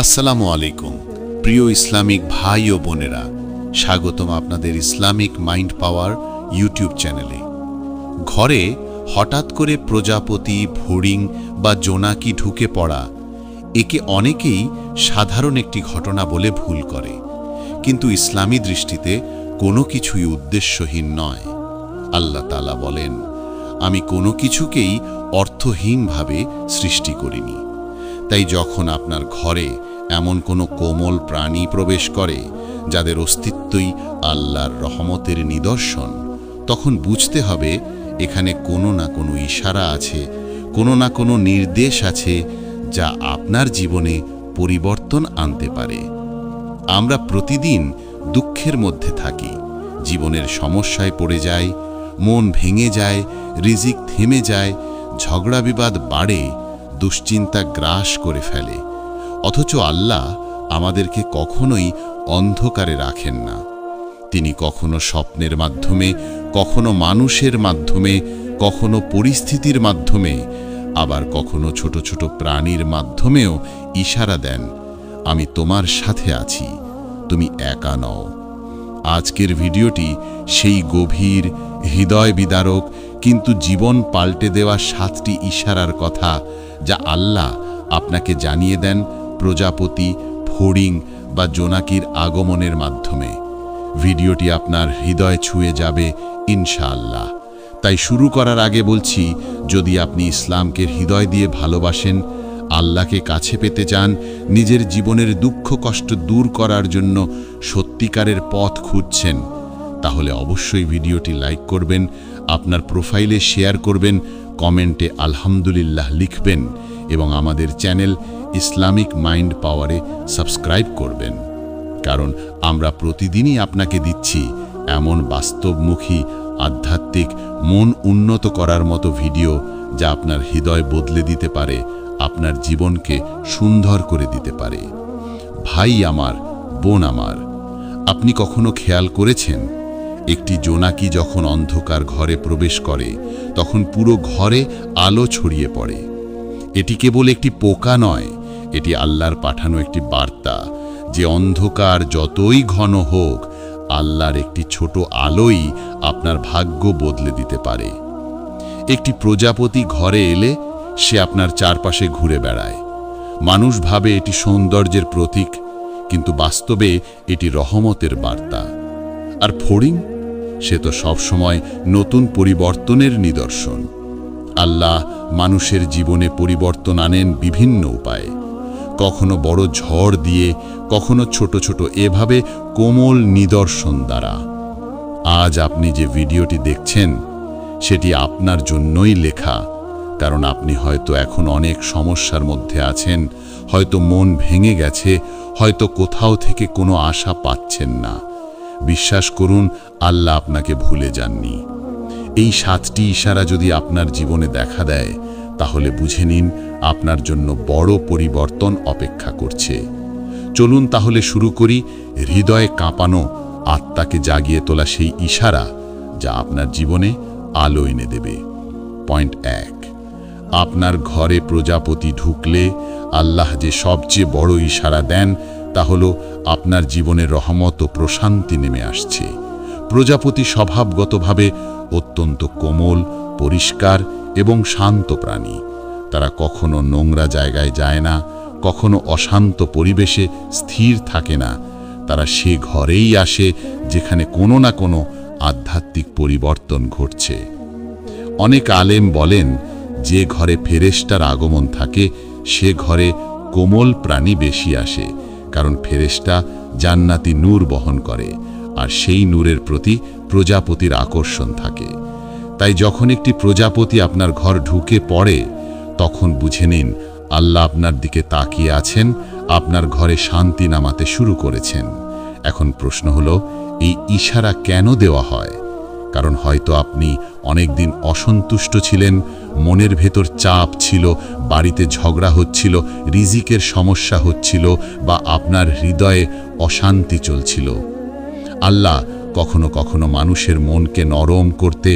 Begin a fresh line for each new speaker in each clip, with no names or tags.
আসসালামু আলাইকুম প্রিয় ইসলামিক ভাই ও বোনেরা, স্বাগতম আপনাদের ইসলামিক মাইন্ড পাওয়ার ইউটিউব চ্যানেলে। ঘরে হঠাৎ করে প্রজাপতি, ফড়িং বা জোনাকি ঢুকে পড়া, একে অনেকেই সাধারণ একটি ঘটনা বলে ভুল করে, কিন্তু ইসলামী দৃষ্টিতে কোনো কিছুই উদ্দেশ্যহীন নয়। আল্লাহ তাআলা বলেন, আমি কোনো কিছুকেই অর্থহীনভাবে সৃষ্টি করিনি। তাই যখন আপনার ঘরে এমন কোনো কোমল প্রাণী প্রবেশ করে যাদের অস্তিত্বই আল্লাহর রহমতের নিদর্শন, তখন বুঝতে হবে এখানে কোনো না কোনো ইশারা আছে, কোনো না কোনো নির্দেশ আছে যা আপনার জীবনে পরিবর্তন আনতে পারে। আমরা প্রতিদিন দুঃখের মধ্যে থাকি, জীবনের সমস্যায় পড়ে যাই, মন ভেঙে যায়, রিজিক থেমে যায়, ঝগড়া বিবাদ বাড়ে, দুশ্চিন্তা গ্রাস করে ফেলে। অথচ আল্লাহ আমাদেরকে কখনোই অন্ধকারে রাখেন না। তিনি কখনো স্বপ্নের মাধ্যমে, কখনো মানুষের মাধ্যমে, কখনো পরিস্থিতির মাধ্যমে, আবার কখনো ছোট ছোট প্রাণীর মাধ্যমেও ইশারা দেন, আমি তোমার সাথে আছি, তুমি একা নও। আজকের ভিডিওটি সেই গভীর, হৃদয় বিদারক কিন্তু জীবন পাল্টে দেওয়া 7টি ইশারার কথা, যা আল্লাহ আপনাকে জানিয়ে দেন প্রজাপতি, ফড়িং বা জোনাকির আগমনের মাধ্যমে। ভিডিওটি আপনার হৃদয় ছুঁয়ে যাবে ইনশাআল্লাহ। তাই শুরু করার আগে বলছি, যদি আপনি ইসলামকে হৃদয় দিয়ে ভালোবাসেন, আল্লাহকে কাছে পেতে চান, নিজের জীবনের দুঃখ কষ্ট দূর করার জন্য সত্যিকারের পথ খুঁজছেন, তাহলে অবশ্যই ভিডিওটি লাইক করবেন, আপনার প্রোফাইলে শেয়ার করবেন, কমেন্টে আলহামদুলিল্লাহ লিখবেন এবং আমাদের চ্যানেল ইসলামিক মাইন্ড পাওয়ারে সাবস্ক্রাইব করবেন। কারণ আমরা প্রতিদিনই আপনাকে দিচ্ছি এমন বাস্তবমুখী, আধ্যাত্মিক, মন উন্নত করার মতো ভিডিও, যা আপনার হৃদয় বদলে দিতে পারে, আপনার জীবনকে সুন্দর করে দিতে পারে। ভাই আমার, বোন আমার, আপনি কখনো খেয়াল করেছেন, একটি জোনাকি যখন অন্ধকার ঘরে প্রবেশ করে তখন পুরো ঘরে আলো ছড়িয়ে পড়ে? এটি কেবল একটি পোকা নয়, এটি আল্লাহর পাঠানো একটি বার্তা যে অন্ধকার যতই ঘন হোক, আল্লাহর একটি ছোট আলোই আপনার ভাগ্য বদলে দিতে পারে। একটি প্রজাপতি ঘরে এলে সে আপনার চারপাশে ঘুরে বেড়ায়। মানুষ ভাবে এটি সৌন্দর্যের প্রতীক, কিন্তু বাস্তবে এটি রহমতের বার্তা। আর ফড়িং, সে তো সবসময় নতুন পরিবর্তনের নিদর্শন। আল্লাহ মানুষের জীবনে পরিবর্তন আনেন বিভিন্ন উপায়ে, কখনো বড় ঝড় দিয়ে, কখনো ছোট ছোট এভাবে কোমল নিদর্শন দ্বারা। আজ আপনি যে ভিডিওটি দেখছেন, সেটি আপনার জন্যই লেখা। কারণ আপনি হয়তো এখন অনেক সমস্যার মধ্যে আছেন, হয়তো মন ভেঙে গেছে, হয়তো কোথাও থেকে কোনো আশা পাচ্ছেন না। বিশ্বাস করুন, আল্লাহ আপনাকে ভুলে যাননি। এই 7টি ইশারা যদি আপনার জীবনে দেখা দেয়, তাহলে বুঝে নিন আপনার জন্য বড় পরিবর্তন অপেক্ষা করছে। চলুন তাহলে শুরু করি হৃদয়ে কাঁপানো, আত্মাকে জাগিয়ে তোলা সেই ইশারা, যা আপনার জীবনে আলো এনে দেবে। পয়েন্ট 1, আপনার ঘরে প্রজাপতি ঢুকলে আল্লাহ যে সবচেয়ে বড় ইশারা দেন, তা হলো আপনার জীবনে রহমত ও প্রশান্তি নেমে আসছে। প্রজাপতি স্বভাবগতভাবে অত্যন্ত কোমল, পরিষ্কার এবং শান্ত প্রাণী। তারা কখনো নোংরা জায়গায় যায় না, কখনো অশান্ত পরিবেশে স্থির থাকে না। তারা সে ঘরেই আসে যেখানে কোনো না কোনো আধ্যাত্মিক পরিবর্তন ঘটছে। অনেক আলেম বলেন, যে ঘরে ফেরেশতার আগমন থাকে সে ঘরে কোমল প্রাণী বেশি আসে, কারণ ফেরেশতা জান্নাতি নূর বহন করে, আর সেই নূরের প্রতি প্রজাপতির আকর্ষণ থাকে। তাই যখন একটি প্রজাপতি আপনার ঘর ঢুকে পড়ে, তখন বুঝে নিন আল্লাহ আপনার দিকে তাকিয়ে আছেন, আপনার ঘরে শান্তি নামাতে শুরু করেছেন। এখন প্রশ্ন হলো, এই ইশারা কেন দেওয়া হয়? কারণ হয়তো আপনি অনেকদিন অসন্তুষ্ট ছিলেন, মনের ভেতর চাপ ছিল, বাড়িতে ঝগড়া হচ্ছিল, রিজিকের সমস্যা হচ্ছিল, বা আপনার হৃদয়ে অশান্তি চলছিল। আল্লাহ কখনো কখনো মানুষের মনকে নরম করতে,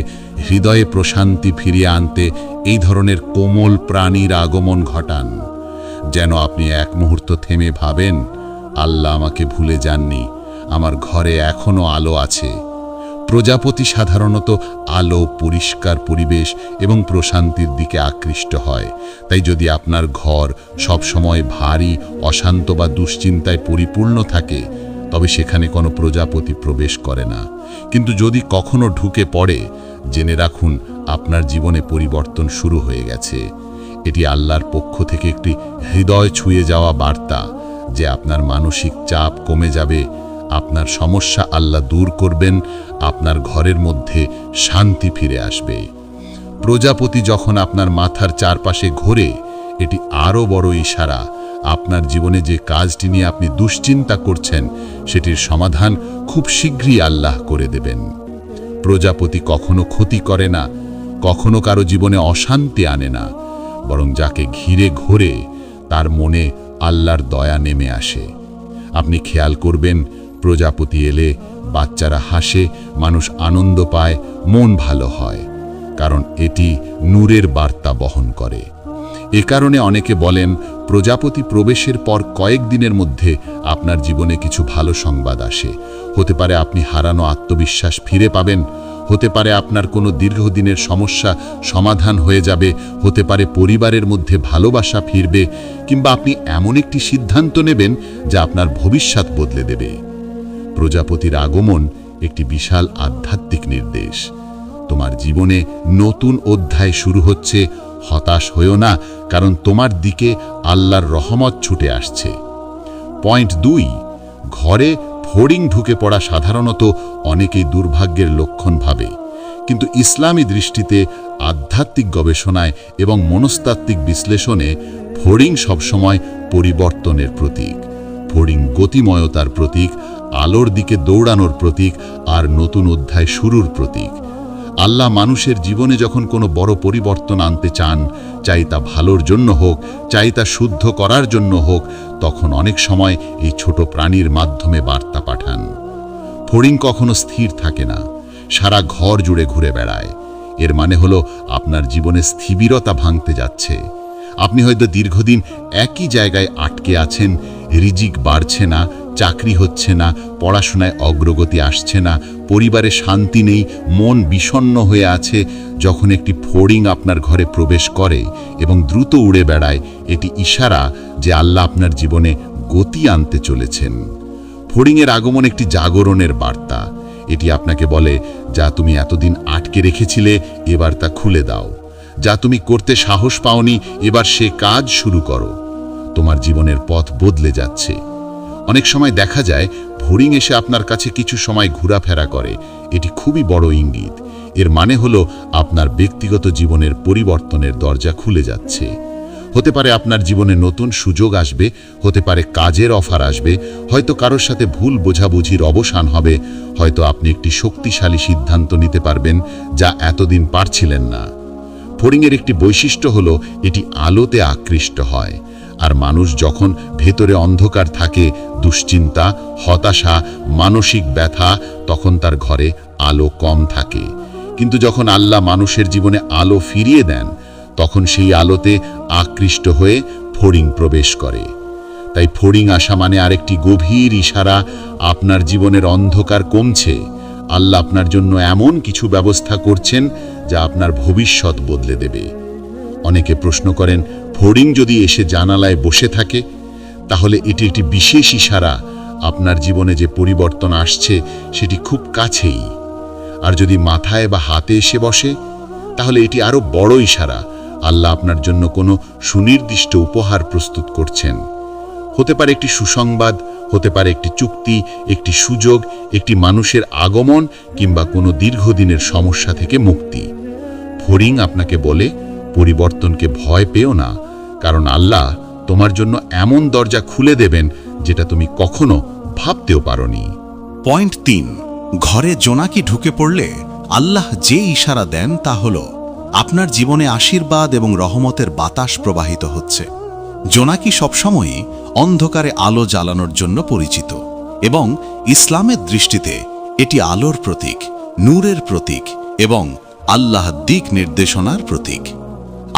হৃদয়ে প্রশান্তি ফিরিয়ে আনতে এই ধরনের কোমল প্রাণীর আগমন ঘটান। যেন আপনি এক মুহূর্ত থেমে ভাবেন, আল্লাহ আমাকে ভুলে যাননি, আমার ঘরে এখনো আলো আছে। প্রজাপতি সাধারণত আলো, পরিষ্কার পরিবেশ এবং প্রশান্তির দিকে আকৃষ্ট হয়। তাই যদি আপনার ঘর সবসময় ভারী, অশান্ত বা দুশ্চিন্তায় পরিপূর্ণ থাকে, তবে সেখানে কোনো প্রজাপতি প্রবেশ করে না। কিন্তু যদি কখনো ঢুকে পড়ে, জেনে রাখুন আপনার জীবনে পরিবর্তন শুরু হয়ে গেছে। এটি আল্লাহর পক্ষ থেকে একটি হৃদয় ছুঁয়ে যাওয়া বার্তা যে আপনার মানসিক চাপ কমে যাবে, আপনার সমস্যা আল্লাহ দূর করবেন, আপনার ঘরের মধ্যে শান্তি ফিরে আসবে। প্রজাপতি যখন আপনার মাথার চারপাশে ঘোরে, এটি আরও বড় ইশারা আপনার জীবনে যে কাজটি নিয়ে আপনি দুশ্চিন্তা করছেন, সেটির সমাধান খুব শীঘ্রই আল্লাহ করে দেবেন। প্রজাপতি কখনো ক্ষতি করে না, কখনো কারো জীবনে অশান্তি আনে না, বরং যাকে ঘিরে ঘোরে তার মনে আল্লাহর দয়া নেমে আসে। আপনি খেয়াল করবেন, প্রজাপতি এলে বাচ্চারা হাসে, মানুষ আনন্দ পায়, মন ভালো হয়, কারণ এটি নূরের বার্তা বহন করে। এ কারণে অনেকে বলেন, প্রজাপতি প্রবেশের পর কয়েকদিনের মধ্যে আপনার জীবনে কিছু ভালো সংবাদ আসে। হতে পারে আপনি হারানো আত্মবিশ্বাস ফিরে পাবেন, হতে পারে আপনার কোনো দীর্ঘদিনের সমস্যা সমাধান হয়ে যাবে, হতে পারে পরিবারের মধ্যে ভালোবাসা ফিরবে, কিংবা আপনি এমন একটি সিদ্ধান্ত নেবেন যা আপনার ভবিষ্যৎ বদলে দেবে। প্রজাপতির আগমন একটি বিশাল আধ্যাত্মিক নির্দেশ। তোমার জীবনে নতুন অধ্যায় শুরু হচ্ছে, হতাশ হয়েও না, কারণ তোমার দিকে আল্লাহর রহমত ছুটে আসছে। পয়েন্ট 2, ঘরে ফড়িং ঢুকে পড়া সাধারণত অনেকেই দুর্ভাগ্যের লক্ষণ ভাবে, কিন্তু ইসলামী দৃষ্টিতে, আধ্যাত্মিক গবেষণায় এবং মনস্তাত্ত্বিক বিশ্লেষণে ফড়িং সবসময় পরিবর্তনের প্রতীক। ফড়িং গতিময়তার প্রতীক, আলোর দিকে দৌড়ানোর প্রতীক আর নতুন অধ্যায় শুরুর প্রতীক। আল্লাহ মানুষের জীবনে যখন কোনো বড় পরিবর্তন আনতে চান, চাই তা ভালোর জন্য হোক, চাই তা শুদ্ধ করার জন্য হোক, তখন অনেক সময় এই ছোট প্রাণীর মাধ্যমে বার্তা পাঠান। ফড়িং কখনো স্থির থাকে না, সারা ঘর জুড়ে ঘুরে বেড়ায়। এর মানে হলো আপনার জীবনে স্থিরতা ভাঙতে যাচ্ছে। আপনি হয়তো দীর্ঘদিন একই জায়গায় আটকে আছেন, রিজিক বাড়ছে না, চাকরি হচ্ছে না, পড়াশোনায় অগ্রগতি আসছে না, পরিবারে শান্তি নেই, মন বিষণ্ণ হয়ে আছে। যখন একটি ফড়িং আপনার ঘরে প্রবেশ করে এবং দ্রুত উড়ে বেড়ায়, এটি ইশারা যে আল্লাহ আপনার জীবনে গতি আনতে চলেছেন। ফড়িংয়ের আগমন একটি জাগরণের বার্তা। এটি আপনাকে বলে, যা তুমি এতদিন আটকে রেখেছিলে, এবার তা খুলে দাও। যা তুমি করতে সাহস পাওনি, এবার সে কাজ শুরু করো। তোমার জীবনের পথ বদলে যাচ্ছে। অনেক সময় দেখা যায় ফড়িং এসে আপনার কাছে কিছু সময় ঘোরাফেরা করে। এটি খুবই বড় ইঙ্গিত। এর মানে হলো আপনার ব্যক্তিগত জীবনের পরিবর্তনের দরজা খুলে যাচ্ছে। হতে পারে আপনার জীবনে নতুন সুযোগ আসবে, হতে পারে কাজের অফার আসবে, হয়তো কারোর সাথে ভুল বোঝাবুঝির অবসান হবে, হয়তো আপনি একটি শক্তিশালী সিদ্ধান্ত নিতে পারবেন যা এতদিন পারছিলেন না। ফড়িংয়ের একটি বৈশিষ্ট্য হলো এটি আলোতে আকৃষ্ট হয়, আর মানুষ যখন ভেতরে অন্ধকার থাকে, দুশ্চিন্তা, হতাশা, মানসিক ব্যথা, তখন তার ঘরে আলো কম থাকে। কিন্তু যখন আল্লাহ মানুষের জীবনে আলো ফিরিয়ে দেন, তখন সেই আলোতে আকৃষ্ট হয়ে ফড়িং প্রবেশ করে। তাই ফড়িং আসা মানে আরেকটি গভীর ইশারা, আপনার জীবনের অন্ধকার কমছে। আল্লাহ আপনার জন্য এমন কিছু ব্যবস্থা করছেন যা আপনার ভবিষ্যৎ বদলে দেবে। অনেকে প্রশ্ন করেন, ফড়িং যদি এসে জানালায় বসে থাকে, তাহলে এটি একটি বিশেষ ইশারা আপনার জীবনে যে পরিবর্তন আসছে সেটি খুব কাছেই। আর যদি মাথায় বা হাতে এসে বসে, তাহলে এটি আরো বড় ইশারা আল্লাহ আপনার জন্য কোনো সুনির্দিষ্ট উপহার প্রস্তুত করছেন। হতে পারে একটি সুসংবাদ, হতে পারে একটি চুক্তি, একটি সুযোগ, একটি মানুষের আগমন, কিংবা কোনো দীর্ঘদিনের সমস্যা থেকে মুক্তি। ফড়িং আপনাকে বলে, পরিবর্তনকে ভয় পেও না, কারণ আল্লাহ তোমার জন্য এমন দরজা খুলে দেবেন যেটা তুমি কখনো ভাবতেও পারোনি।
পয়েন্ট 3, ঘরে জোনাকি ঢুকে পড়লে আল্লাহ যে ইশারা দেন তা হলো আপনার জীবনে আশীর্বাদ এবং রহমতের বাতাস প্রবাহিত হচ্ছে। জোনাকি সবসময়ই অন্ধকারে আলো জ্বালানোর জন্য পরিচিত, এবং ইসলামের দৃষ্টিতে এটি আলোর প্রতীক, নূরের প্রতীক এবং আল্লাহ দিক নির্দেশনার প্রতীক।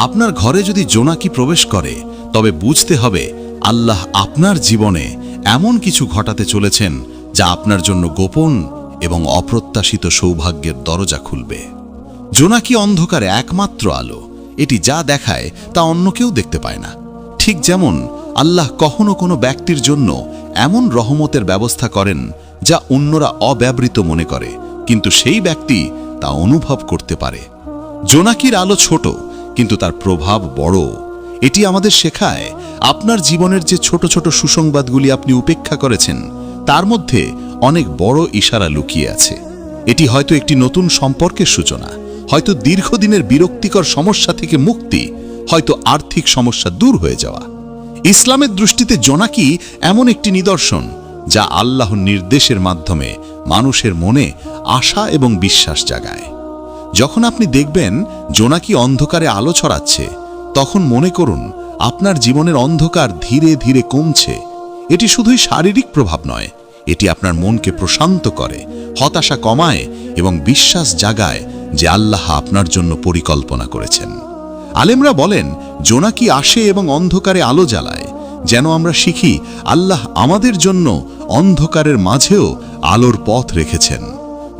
আপনার ঘরে যদি জোনাকি প্রবেশ করে তবে বুঝতে হবে আল্লাহ আপনার জীবনে এমন কিছু ঘটাতে চলেছেন যা আপনার জন্য গোপন এবং অপ্রত্যাশিত সৌভাগ্যের দরজা খুলবে। জোনাকি অন্ধকারে একমাত্র আলো, এটি যা দেখায় তা অন্য কেউ দেখতে পায় না। ঠিক যেমন আল্লাহ কখনো কোনো ব্যক্তির জন্য এমন রহমতের ব্যবস্থা করেন যা অন্যরা অব্যবহৃত মনে করে, কিন্তু সেই ব্যক্তি তা অনুভব করতে পারে। জোনাকির আলো ছোট, কিন্তু তার প্রভাব বড়। এটি আমাদের শেখায় আপনার জীবনের যে ছোট ছোট সুসংবাদগুলি আপনি উপেক্ষা করেছেন তার মধ্যে অনেক বড় ইশারা লুকিয়ে আছে। এটি হয়তো একটি নতুন সম্পর্কের সূচনা, হয়তো দীর্ঘদিনের বিরক্তিকর সমস্যা থেকে মুক্তি, হয়তো আর্থিক সমস্যা দূর হয়ে যাওয়া। ইসলামের দৃষ্টিতে জোনাকি এমন একটি নিদর্শন যা আল্লাহর নির্দেশের মাধ্যমে মানুষের মনে আশা এবং বিশ্বাস জাগায়। যখন আপনি দেখবেন জোনাকি অন্ধকারে আলো ছড়াচ্ছে, তখন মনে করুন আপনার জীবনের অন্ধকার ধীরে ধীরে কমছে। এটি শুধুই শারীরিক প্রভাব নয়, এটি আপনার মনকে প্রশান্ত করে, হতাশা কমায় এবং বিশ্বাস জাগায় যে আল্লাহ আপনার জন্য পরিকল্পনা করেছেন। আলেমরা বলেন জোনাকি আসে এবং অন্ধকারে আলো জ্বালায়, যেন আমরা শিখি আল্লাহ আমাদের জন্য অন্ধকারের মাঝেও আলোর পথ রেখেছেন।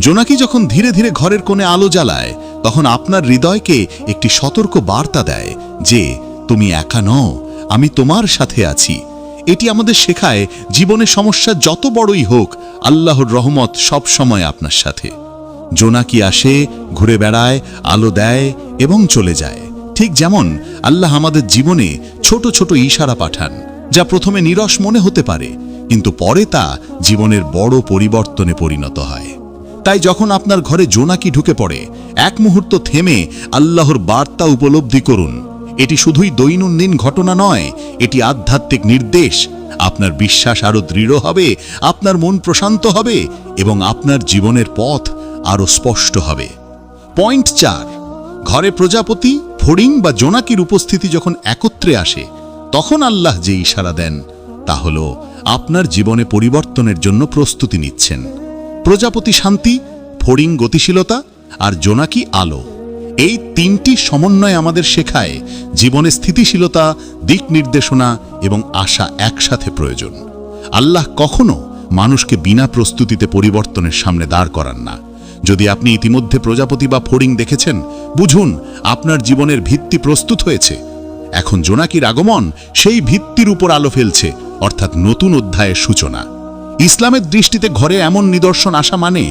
জোনাকি যখন ধীরে ধীরে ঘরের কোণে আলো জ্বালায়, তখন আপনার হৃদয়কে একটি সতর্ক বার্তা দেয় যে তুমি একা নও, আমি তোমার সাথে আছি। এটি আমাদের শেখায় জীবনে সমস্যা যত বড়ই হোক, আল্লাহর রহমত সব সময় আপনার সাথে। জোনাকি আসে, ঘুরে বেড়ায়, আলো দেয় এবং চলে যায়। ঠিক যেমন আল্লাহ আমাদের জীবনে ছোট ছোট ইশারা পাঠান, যা প্রথমে নীরস মনে হতে পারে, কিন্তু পরে তা জীবনের বড় পরিবর্তনে পরিণত হয়। তাই যখন আপনার ঘরে জোনাকি ঢুকে পড়ে, এক মুহূর্ত থেমে আল্লাহর বার্তা উপলব্ধি করুন। এটি শুধুই দৈনন্দিন ঘটনা নয়, এটি আধ্যাত্মিক নির্দেশ। আপনার বিশ্বাস আরো দৃঢ় হবে, আপনার মন প্রশান্ত হবে এবং আপনার জীবনের পথ আরো স্পষ্ট হবে। পয়েন্ট 4, ঘরে প্রজাপতি, ফড়িং বা জোনাকির উপস্থিতি যখন একত্রে আসে, তখন আল্লাহ যে ইশারা দেন তা হলো আপনার জীবনে পরিবর্তনের জন্য প্রস্তুতি নিচ্ছেন। প্রজাপতি শান্তি, ফড়িং গতিশীলতা আর জোনাকি আলো, এই তিনটি সমন্বয় আমাদের শেখায় জীবনে স্থিতিশীলতা, দিক নির্দেশনা এবং আশা একসাথে প্রয়োজন। আল্লাহ কখনো মানুষকে বিনা প্রস্তুতিতে পরিবর্তনের সামনে দাঁড় করান না। যদি আপনি ইতিমধ্যে প্রজাপতি বা ফড়িং দেখেছেন, বুঝুন আপনার জীবনের ভিত্তি প্রস্তুত হয়েছে। এখন জোনাকির আগমন সেই ভিত্তির উপর আলো ফেলছে, অর্থাৎ নতুন অধ্যায়ের সূচনা। ইসলামের দৃষ্টিতে ঘরে এমন নিদর্শন আসা মানে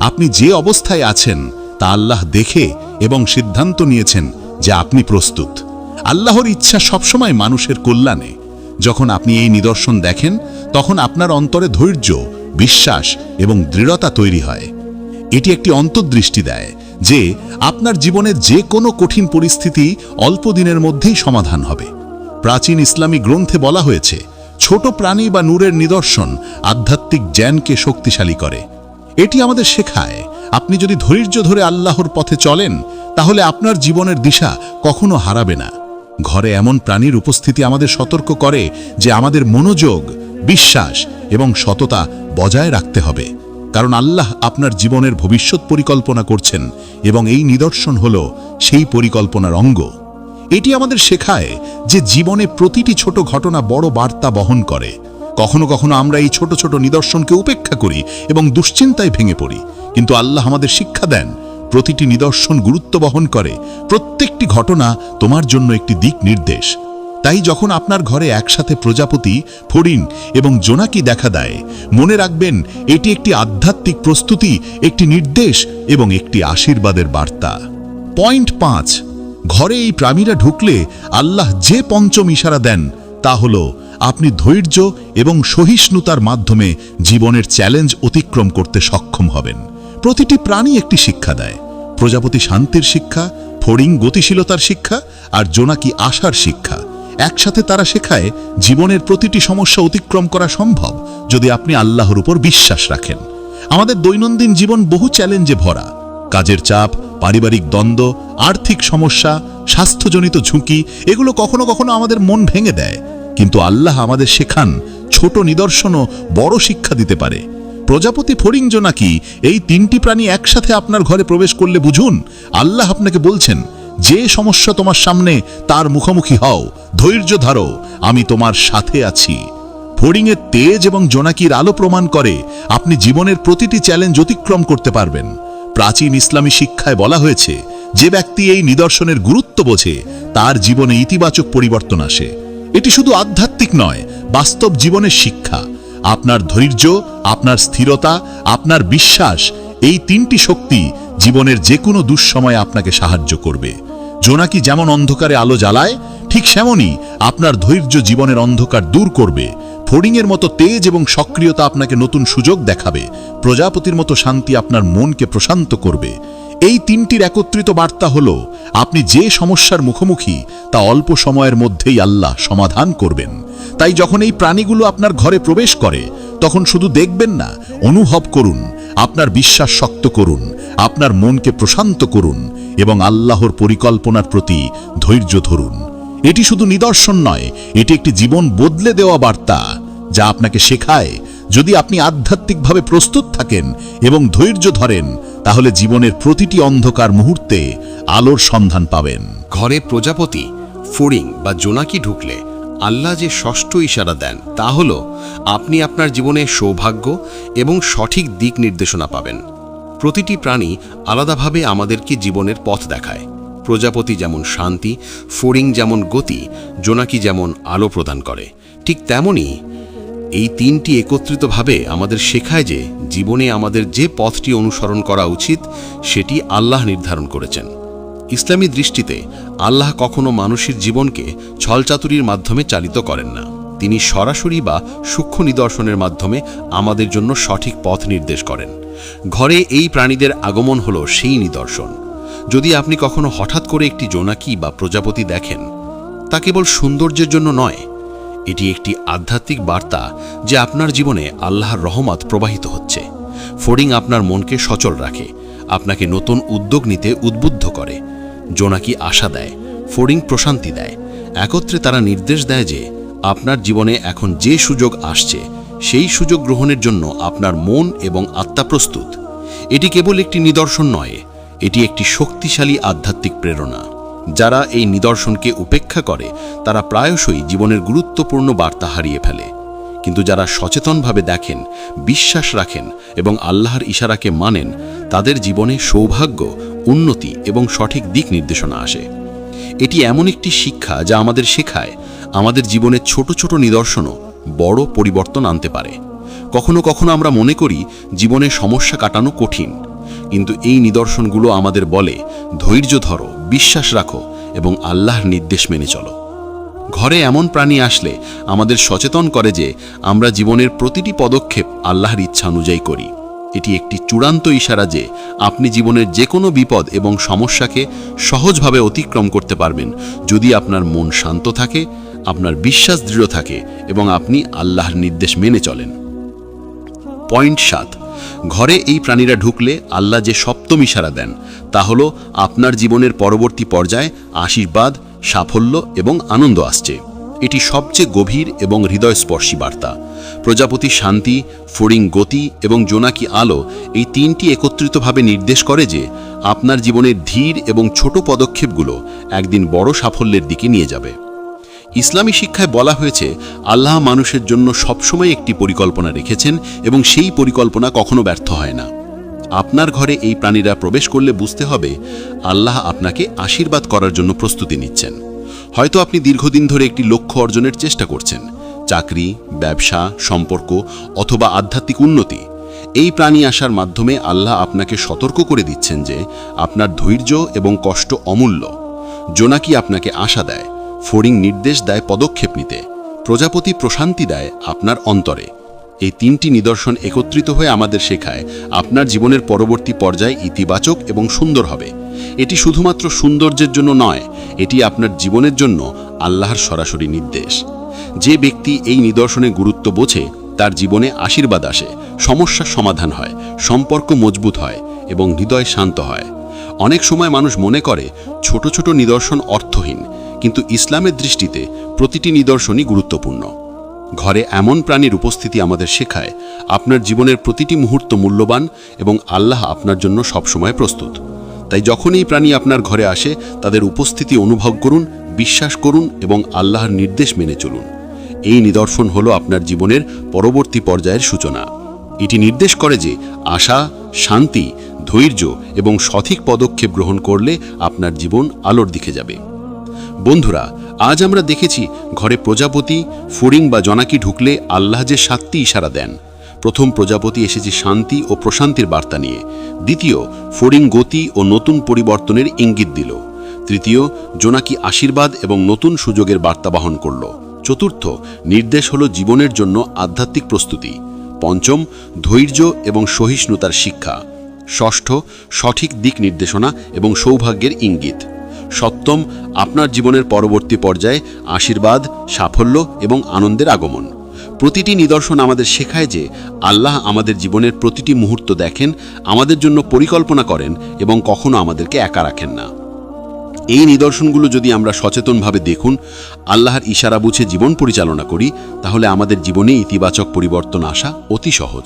আপনি যে অবস্থায় আছেন তা আল্লাহ দেখে এবং সিদ্ধান্ত নিয়েছেন যে আপনি প্রস্তুত। আল্লাহর ইচ্ছা সবসময় মানুষের কল্যাণে। যখন আপনি এই নিদর্শন দেখেন, তখন আপনার অন্তরে ধৈর্য, বিশ্বাস এবং দৃঢ়তা তৈরি হয়। এটি একটি অন্তর্দৃষ্টি দেয় যে আপনার জীবনে যে কোনো কঠিন পরিস্থিতি অল্প দিনের মধ্যেই সমাধান হবে। প্রাচীন ইসলামী গ্রন্থে বলা হয়েছে, ছোট প্রাণী বা নূরের নিদর্শন আধ্যাত্মিক জ্ঞানকে শক্তিশালী করে। এটি আমাদের শেখায় আপনি যদি ধৈর্য ধরে আল্লাহর পথে চলেন, তাহলে আপনার জীবনের দিশা কখনো হারাবে না। ঘরে এমন প্রাণীর উপস্থিতি আমাদের সতর্ক করে যে আমাদের মনোযোগ, বিশ্বাস এবং সততা বজায় রাখতে হবে, কারণ আল্লাহ আপনার জীবনের ভবিষ্যৎ পরিকল্পনা করছেন এবং এই নিদর্শন হল সেই পরিকল্পনার অঙ্গ। এটি আমাদের শেখায় যে জীবনে প্রতিটি ছোট ঘটনা বড় বার্তা বহন করে। কখনো কখনো আমরা এই ছোট ছোট নিদর্শনকে উপেক্ষা করি এবং দুশ্চিন্তায় ভেঙে পড়ি, কিন্তু আল্লাহ আমাদের শিক্ষা দেন প্রতিটি নিদর্শন গুরুত্ব বহন করে, প্রত্যেকটি ঘটনা তোমার জন্য একটি দিক নির্দেশ। তাই যখন আপনার ঘরে একসাথে প্রজাপতি, ফড়িং এবং জোনাকি দেখা দেয়, মনে রাখবেন এটি একটি আধ্যাত্মিক প্রস্তুতি, একটি নির্দেশ এবং একটি আশীর্বাদের বার্তা। পয়েন্ট 5, ঘরে এই প্রাণীরা ঢুকলে আল্লাহ যে পঞ্চম ইশারা দেন তা হল আপনি ধৈর্য এবং সহিষ্ণুতার মাধ্যমে জীবনের চ্যালেঞ্জ অতিক্রম করতে সক্ষম হবেন। প্রতিটি প্রাণী একটি শিক্ষা দেয়। প্রজাপতি শান্তির শিক্ষা, ফড়িং গতিশীলতার শিক্ষা আর জোনাকি আশার শিক্ষা। একসাথে তারা শেখায় জীবনের প্রতিটি সমস্যা অতিক্রম করা সম্ভব যদি আপনি আল্লাহর উপর বিশ্বাস রাখেন। আমাদের দৈনন্দিন জীবন বহু চ্যালেঞ্জে ভরা। কাজের চাপ, পারিবারিক দ্বন্দ্ব, আর্থিক সমস্যা, স্বাস্থ্যজনিত ঝুঁকি, এগুলো কখনো কখনো আমাদের মন ভেঙে দেয়, কিন্তু আল্লাহ আমাদের শেখান ছোট নিদর্শনও বড় শিক্ষা দিতে পারে। প্রজাপতি, ফড়িং, জোনাকি এই তিনটি প্রাণী একসাথে আপনার ঘরে প্রবেশ করলে বুঝুন আল্লাহ আপনাকে বলছেন
যে সমস্যা তোমার সামনে তার মুখোমুখি হও, ধৈর্য ধরো, আমি তোমার সাথে আছি। ফড়িংয়ের তেজ এবং জোনাকির আলো প্রমাণ করে আপনি জীবনের প্রতিটি চ্যালেঞ্জ অতিক্রম করতে পারবেন। প্রাচীন ইসলামী শিক্ষায় বলা হয়েছে, যে ব্যক্তি এই নিদর্শনের গুরুত্ব বোঝে তার জীবনে ইতিবাচক পরিবর্তন আসে। এটি শুধু আধ্যাত্মিক নয়, বাস্তব জীবনের শিক্ষা। আপনার ধৈর্য, আপনার স্থিরতা, আপনার বিশ্বাস, এই তিনটি শক্তি জীবনের যে কোনো দুঃসময়ে আপনাকে সাহায্য করবে। জোনাকি যেমন অন্ধকারে আলো জ্বালায়, ঠিক সেমনই আপনার ধৈর্য জীবনের অন্ধকার দূর করবে। ফড়িংয়ের মতো তেজ এবং সক্রিয়তা আপনাকে নতুন সুযোগ দেখাবে। প্রজাপতির মতো শান্তি আপনার মনকে প্রশান্ত করবে। এই তিনটির একত্রিত বার্তা হলো, আপনি যে সমস্যার মুখোমুখি তা অল্প সময়ের মধ্যেই আল্লাহ সমাধান করবেন। তাই যখন এই প্রাণীগুলো আপনার ঘরে প্রবেশ করে, তখন শুধু দেখবেন না, অনুভব করুন। আপনার বিশ্বাস শক্ত করুন, আপনার মনকে প্রশান্ত করুন এবং আল্লাহর পরিকল্পনার প্রতি ধৈর্য ধরুন। এটি শুধু নিদর্শন নয়, এটি একটি জীবন বদলে দেওয়া বার্তা, যা আপনাকে শেখায়, যদি আপনি আধ্যাত্মিকভাবে প্রস্তুত থাকেন এবং ধৈর্য ধরেন, তাহলে জীবনের প্রতিটি অন্ধকার মুহূর্তে আলোর সন্ধান পাবেন।
ঘরে প্রজাপতি, ফড়িং বা জোনাকি ঢুকলে আল্লাহ যে ষষ্ঠ ইশারা দেন তা হলো, আপনি আপনার জীবনে সৌভাগ্য এবং সঠিক দিক নির্দেশনা পাবেন। প্রতিটি প্রাণী আলাদাভাবে আমাদেরকে জীবনের পথ দেখায়। প্রজাপতি যেমন শান্তি, ফড়িং যেমন গতি, জোনাকি যেমন আলো প্রদান করে, ঠিক তেমনি এই তিনটি একত্রিতভাবে আমাদের শেখায় যে জীবনে আমাদের যে পথটি অনুসরণ করা উচিত সেটি আল্লাহ নির্ধারণ করেছেন। ইসলামী দৃষ্টিতে আল্লাহ কখনো মানুষের জীবনকে ছলচাতুরির মাধ্যমে চালিত করেন না। তিনি সরাসরি বা সূক্ষ্ম নিদর্শনের মাধ্যমে আমাদের জন্য সঠিক পথ নির্দেশ করেন। ঘরে এই প্রাণীদের আগমন হলো সেই নিদর্শন। যদি আপনি কখনো হঠাৎ করে একটি জোনাকি বা প্রজাপতি দেখেন, তা কেবল সৌন্দর্যের জন্য নয়, এটি একটি আধ্যাত্মিক বার্তা যে আপনার জীবনে আল্লাহর রহমত প্রবাহিত হচ্ছে। ফড়িং আপনার মনকে সচল রাখে, আপনাকে নতুন উদ্যোগ নিতে উদ্বুদ্ধ করে। জোনাকি আশা দেয়, ফড়িং প্রশান্তি দেয়। একত্রে তারা নির্দেশ দেয় যে আপনার জীবনে এখন যে সুযোগ আসছে, সেই সুযোগ গ্রহণের জন্য আপনার মন এবং আত্মা প্রস্তুত। এটি কেবল একটি নিদর্শন নয়, এটি একটি শক্তিশালী আধ্যাত্মিক প্রেরণা। যারা এই নিদর্শনকে উপেক্ষা করে তারা প্রায়শই জীবনের গুরুত্বপূর্ণ বার্তা হারিয়ে ফেলে। কিন্তু যারা সচেতনভাবে দেখেন, বিশ্বাস রাখেন এবং আল্লাহর ইশারাকে মানেন, তাদের জীবনে সৌভাগ্য, উন্নতি এবং সঠিক দিক নির্দেশনা আসে। এটি এমন একটি শিক্ষা যা আমাদের শেখায়, আমাদের জীবনে ছোট ছোট নিদর্শনও বড় পরিবর্তন আনতে পারে। কখনো কখনো আমরা মনে করি জীবনে সমস্যা কাটানো কঠিন, কিন্তু এই নিদর্শনগুলো আমাদের বলে, ধৈর্য ধরো, বিশ্বাস রাখো এবং আল্লাহর নির্দেশ মেনে চলো। ঘরে এমন প্রাণী আসলে আমাদের সচেতন করে যে আমরা জীবনের প্রতিটি পদক্ষেপ আল্লাহর ইচ্ছা অনুযায়ী করি। এটি একটি চূড়ান্ত ইশারা যে আপনি জীবনের যে কোনো বিপদ এবং সমস্যাকে সহজভাবে অতিক্রম করতে পারবেন, যদি আপনার মন শান্ত থাকে, আপনার বিশ্বাস দৃঢ় থাকে এবং আপনি আল্লাহর নির্দেশ মেনে চলেন। পয়েন্ট 7, ঘরে এই প্রাণীরা ঢুকলে আল্লাহ যে সপ্তম ইশারা দেন তা হলো আপনার জীবনের পরবর্তী পর্যায়ে আশীর্বাদ, সাফল্য এবং আনন্দ আসছে। এটি সবচেয়ে গভীর এবং হৃদয়স্পর্শী বার্তা। প্রজাপতি শান্তি, ফড়িং গতি এবং জোনাকি আলো, এই তিনটি একত্রিতভাবে নির্দেশ করে যে আপনার জীবনের ধীর এবং ছোট পদক্ষেপগুলো একদিন বড় সাফল্যের দিকে নিয়ে যাবে। ইসলামী শিক্ষায় বলা হয়েছে, আল্লাহ মানুষের জন্য সবসময় একটি পরিকল্পনা রেখেছেন এবং সেই পরিকল্পনা কখনো ব্যর্থ হয় না। আপনার ঘরে এই প্রাণীরা প্রবেশ করলে বুঝতে হবে আল্লাহ আপনাকে আশীর্বাদ করার জন্য প্রস্তুতি নিচ্ছেন। হয়তো আপনি দীর্ঘদিন ধরে একটি লক্ষ্য অর্জনের চেষ্টা করছেন, চাকরি, ব্যবসা, সম্পর্ক অথবা আধ্যাত্মিক উন্নতি। এই প্রাণী আসার মাধ্যমে আল্লাহ আপনাকে সতর্ক করে দিচ্ছেন যে আপনার ধৈর্য এবং কষ্ট অমূল্য। জোনাকি আপনাকে আশা দেয়, ফড়িং নির্দেশ দেয় পদক্ষেপ নিতে, প্রজাপতি প্রশান্তি দেয় আপনার অন্তরে। এই তিনটি নিদর্শন একত্রিত হয়ে আমাদের শেখায় আপনার জীবনের পরবর্তী পর্যায়ে ইতিবাচক এবং সুন্দর হবে। এটি শুধুমাত্র সৌন্দর্যের জন্য নয়, এটি আপনার জীবনের জন্য আল্লাহর সরাসরি নির্দেশ। যে ব্যক্তি এই নিদর্শনের গুরুত্ব বোঝে, তার জীবনে আশীর্বাদ আসে, সমস্যার সমাধান হয়, সম্পর্ক মজবুত হয় এবং হৃদয় শান্ত হয়। অনেক সময় মানুষ মনে করে ছোট ছোট নিদর্শন অর্থহীন, কিন্তু ইসলামের দৃষ্টিতে প্রতিটি নিদর্শনই গুরুত্বপূর্ণ। ঘরে এমন প্রাণীর উপস্থিতি আমাদের শেখায় আপনার জীবনের প্রতিটি মুহূর্ত মূল্যবান এবং আল্লাহ আপনার জন্য সবসময় প্রস্তুত।
তাই যখন এই প্রাণী আপনার ঘরে আসে তাদের উপস্থিতি অনুভব করুন, বিশ্বাস করুন এবং আল্লাহর নির্দেশ মেনে চলুন। এই নিদর্শন হলো আপনার জীবনের পরবর্তী পর্যায়ের সূচনা। এটি নির্দেশ করে যে আশা, শান্তি, ধৈর্য এবং সঠিক পদক্ষেপ গ্রহণ করলে আপনার জীবন আলোর দিকে যাবে। বন্ধুরা, আজ আমরা দেখেছি ঘরে প্রজাপতি, ফড়িং বা জোনাকি ঢুকলে আল্লাহ যে 7টি ইশারা দেন। প্রথম প্রজাপতি এসেছে শান্তি ও প্রশান্তির বার্তা নিয়ে। দ্বিতীয়, ফড়িং গতি ও নতুন পরিবর্তনের ইঙ্গিত দিল। তৃতীয়, জোনাকি আশীর্বাদ এবং নতুন সুযোগের বার্তা বহন করল। চতুর্থ, নির্দেশ হলো জীবনের জন্য আধ্যাত্মিক প্রস্তুতি। পঞ্চম, ধৈর্য এবং সহিষ্ণুতার শিক্ষা। ষষ্ঠ, সঠিক দিক নির্দেশনা এবং সৌভাগ্যের ইঙ্গিত। সপ্তম, আপনার জীবনের পরবর্তী পর্যায়ে আশীর্বাদ, সাফল্য এবং আনন্দের আগমন। প্রতিটি নিদর্শন আমাদের শেখায় যে আল্লাহ আমাদের জীবনের প্রতিটি মুহূর্ত দেখেন, আমাদের জন্য পরিকল্পনা করেন এবং কখনো আমাদেরকে একা রাখেন না। এই নিদর্শনগুলো যদি আমরা সচেতনভাবে দেখুন, আল্লাহর ইশারা বুঝে জীবন পরিচালনা করি, তাহলে আমাদের জীবনে ইতিবাচক পরিবর্তন আসা অতি সহজ।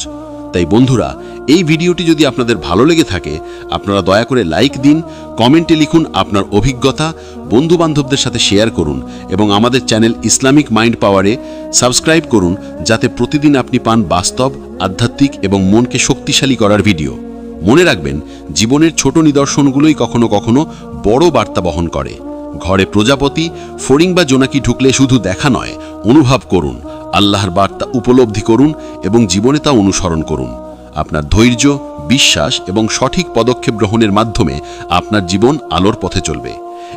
তাই বন্ধুরা, এই ভিডিওটি যদি আপনাদের ভালো লেগে থাকে, আপনারা দয়া করে লাইক দিন, কমেন্টে লিখুন আপনার অভিজ্ঞতা, বন্ধুবান্ধবদের সাথে শেয়ার করুন এবং আমাদের চ্যানেল ইসলামিক মাইন্ড পাওয়ারে সাবস্ক্রাইব করুন, যাতে প্রতিদিন আপনি পান বাস্তব, আধ্যাত্মিক এবং মনকে শক্তিশালী করার ভিডিও। মনে রাখবেন, জীবনের ছোট নিদর্শনগুলোই কখনো কখনো বড় বার্তা বহন করে। ঘরে প্রজাপতি, ফড়িং বা জোনাকি ঢুকলে শুধু দেখা নয়, অনুভব করুন, আল্লাহর বার্তা উপলব্ধি করুন এবং জীবনে তা অনুসরণ করুন। আপনার ধৈর্য, বিশ্বাস এবং সঠিক পদক্ষেপ গ্রহণের মাধ্যমে আপনার জীবন আলোর পথে চলবে।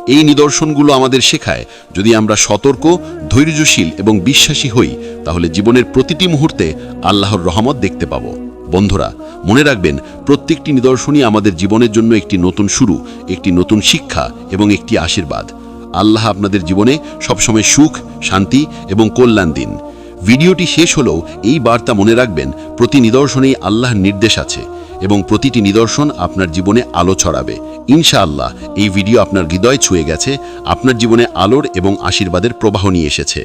এই নিদর্শনগুলো আমাদের শেখায়, যদি আমরা সতর্ক, ধৈর্যশীল এবং বিশ্বাসী হই, তাহলে জীবনের প্রতিটি মুহূর্তে আল্লাহর রহমত দেখতে পাব। বন্ধুরা, মনে রাখবেন, প্রত্যেকটি নিদর্শনই আমাদের জীবনের জন্য একটি নতুন শুরু, একটি নতুন শিক্ষা এবং একটি আশীর্বাদ। আল্লাহ আপনাদের জীবনে সবসময় সুখ, শান্তি এবং কল্যাণ দিন। ভিডিওটি শেষ হলেও এই বার্তা মনে রাখবেন, প্রতি নিদর্শনেই আল্লাহর নির্দেশ আছে এবং প্রতিটি নিদর্শন আপনার জীবনে আলো ছড়াবে। ইনশাআল্লাহ এই ভিডিও আপনার হৃদয় ছুঁয়ে গেছে, আপনার জীবনে আলোর এবং আশীর্বাদের প্রবাহ নিয়ে এসেছে।